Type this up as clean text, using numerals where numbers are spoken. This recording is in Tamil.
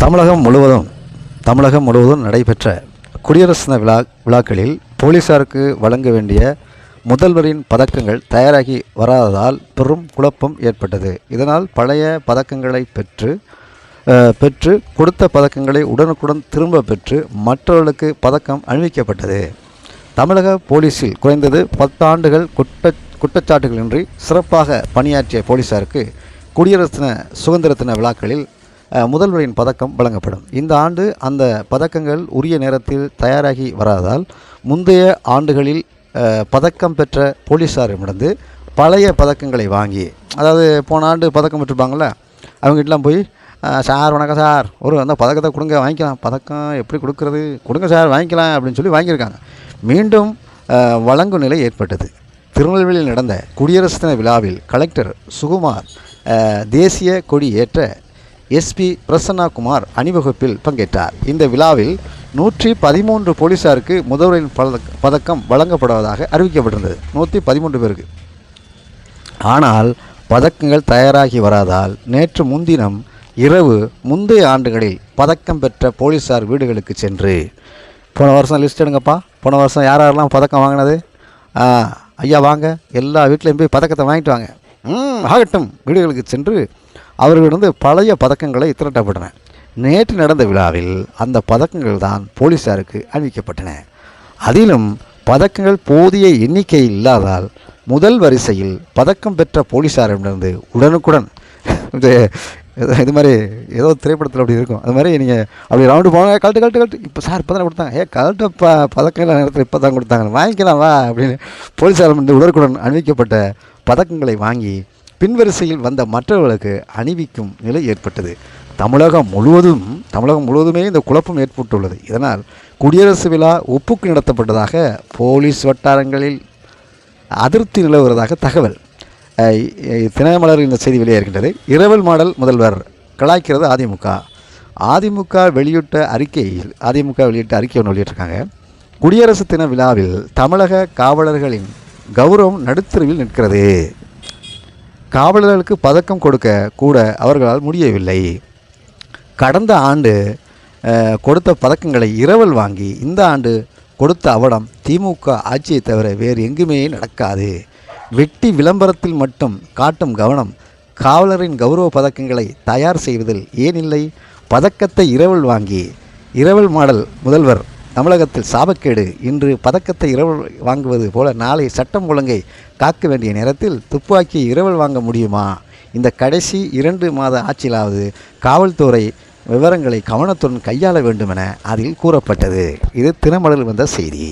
தமிழகம் முழுவதும் நடைபெற்ற குடியரசு தின விழாக்களில் போலீசாருக்கு வழங்க வேண்டிய முதல்வரின் பதக்கங்கள் தயாராகி வராததால் பெரும் குழப்பம் ஏற்பட்டது. இதனால் பழைய பதக்கங்களை பெற்று கொடுத்த பதக்கங்களை உடனுக்குடன் திரும்ப பெற்று மற்றவர்களுக்கு பதக்கம் அணிவிக்கப்பட்டது. தமிழக போலீஸில் குறைந்தது 10 ஆண்டுகள் குற்றச்சாட்டுகளின்றி சிறப்பாக பணியாற்றிய போலீசாருக்கு குடியரசு தின சுதந்திர தின விழாக்களில் முதல்வரின் பதக்கம் வழங்கப்படும். இந்த ஆண்டு அந்த பதக்கங்கள் உரிய நேரத்தில் தயாராகி வராததால் முந்தைய ஆண்டுகளில் பதக்கம் பெற்ற போலீஸாரிடமிருந்து பழைய பதக்கங்களை வாங்கி, அதாவது போன ஆண்டு பதக்கம் பெற்றிருப்பாங்கள, அவங்ககிட்டலாம் போய் சார் வணக்கம் சார், அந்த பதக்கத்தை கொடுங்க, வாங்கிக்கலாம், பதக்கம் எப்படி கொடுக்குறது, கொடுங்க சார் வாங்கிக்கலாம் அப்படின்னு சொல்லி வாங்கியிருக்காங்க. மீண்டும் வழங்கும் நிலை ஏற்பட்டது. திருநெல்வேலியில் நடந்த குடியரசு தின விழாவில் கலெக்டர் சுகுமார் தேசிய கொடி ஏற்ற SP பிரசன்னா குமார் அணிவகுப்பில் பங்கேற்றார். இந்த விழாவில் 113 போலீசாருக்கு முதல்வரின் பதக்கம் வழங்கப்படுவதாக அறிவிக்கப்பட்டிருந்தது. 113 பேருக்கு. ஆனால் பதக்கங்கள் தயாராகி வராதால் நேற்று முன்தினம் இரவு முந்தைய ஆண்டுகளில் பதக்கம் பெற்ற போலீசார் வீடுகளுக்கு சென்று, போன வருஷம் லிஸ்ட் எடுங்கப்பா, போன வருஷம் யாரெல்லாம் பதக்கம் வாங்கினது, ஐயா வாங்க, எல்லா வீட்லேயும் போய் பதக்கத்தை வாங்கிட்டு வாங்க, ஆகட்டும், வீடுகளுக்கு சென்று அவர்களிடம் பழைய பதக்கங்களை திரட்டப்பட்டன. நேற்று நடந்த விழாவில் அந்த பதக்கங்கள் தான் போலீசாருக்கு அணிவிக்கப்பட்டன. அதிலும் பதக்கங்கள் போதிய எண்ணிக்கை இல்லாதால் முதல் வரிசையில் பதக்கம் பெற்ற போலீஸாரிடமிருந்து உடனுக்குடன் இது மாதிரி ஏதோ திரைப்படத்தில் அப்படி இருக்கும், அது மாதிரி நீங்கள் அப்படி ரவுண்டு போனாங்க, கழட்டு இப்போ சார் இப்போ தானே கொடுத்தாங்க, கழட்ட பதக்கங்கள் நேரத்தில் இப்போ தான் கொடுத்தாங்க, வாங்கிக்கலாம் வா அப்படின்னு போலீஸாரிடமிருந்து உடனுக்குடன் அணிவிக்கப்பட்ட பதக்கங்களை வாங்கி பின்வரிசையில் வந்த மற்றவர்களுக்கு அணிவிக்கும் நிலை ஏற்பட்டது. தமிழகம் முழுவதுமே இந்த குழப்பம் ஏற்பட்டுள்ளது. இதனால் குடியரசு விழா ஒப்புக்கு நடத்தப்பட்டதாக போலீஸ் வட்டாரங்களில் அதிருப்தி நிலவுவதாக தகவல். தினமலர் இந்த செய்தி வெளியாகின்றது. இரவல் மாடல் முதல்வர் கலாய்க்கிறது அதிமுக வெளியிட்ட அறிக்கை ஒன்று வெளியிட்டிருக்காங்க. குடியரசு தின விழாவில் தமிழக காவலர்களின் கௌரவம் நடுத்தருவில் நிற்கிறது. காவலர்களுக்கு பதக்கம் கொடுக்க கூட அவர்களால் முடியவில்லை. கடந்த ஆண்டு கொடுத்த பதக்கங்களை இரவல் வாங்கி இந்த ஆண்டு கொடுத்த அவலம் திமுக ஆட்சியை தவிர வேறு எங்குமே நடக்காது. வெட்டி விளம்பரத்தில் மட்டும் காட்டும் கவனம் காவலரின் கௌரவ பதக்கங்களை தயார் செய்வதில் ஏன் இல்லை? பதக்கத்தை இரவல் வாங்கி இரவல் மாடல் முதல்வர் தமிழகத்தில் சாபக்கேடு. இன்று பதக்கத்தை இரவல் வாங்குவது போல நாளை சட்டம் ஒழுங்கை காக்க வேண்டிய நேரத்தில் துப்பாக்கி இரவல் வாங்க முடியுமா? இந்த கடைசி 2 மாத ஆட்சியிலாவது காவல்துறை விவரங்களை கவனத்துடன் கையாள வேண்டுமென அதில் கூறப்பட்டது. இது தினமலரில் வந்த செய்தி.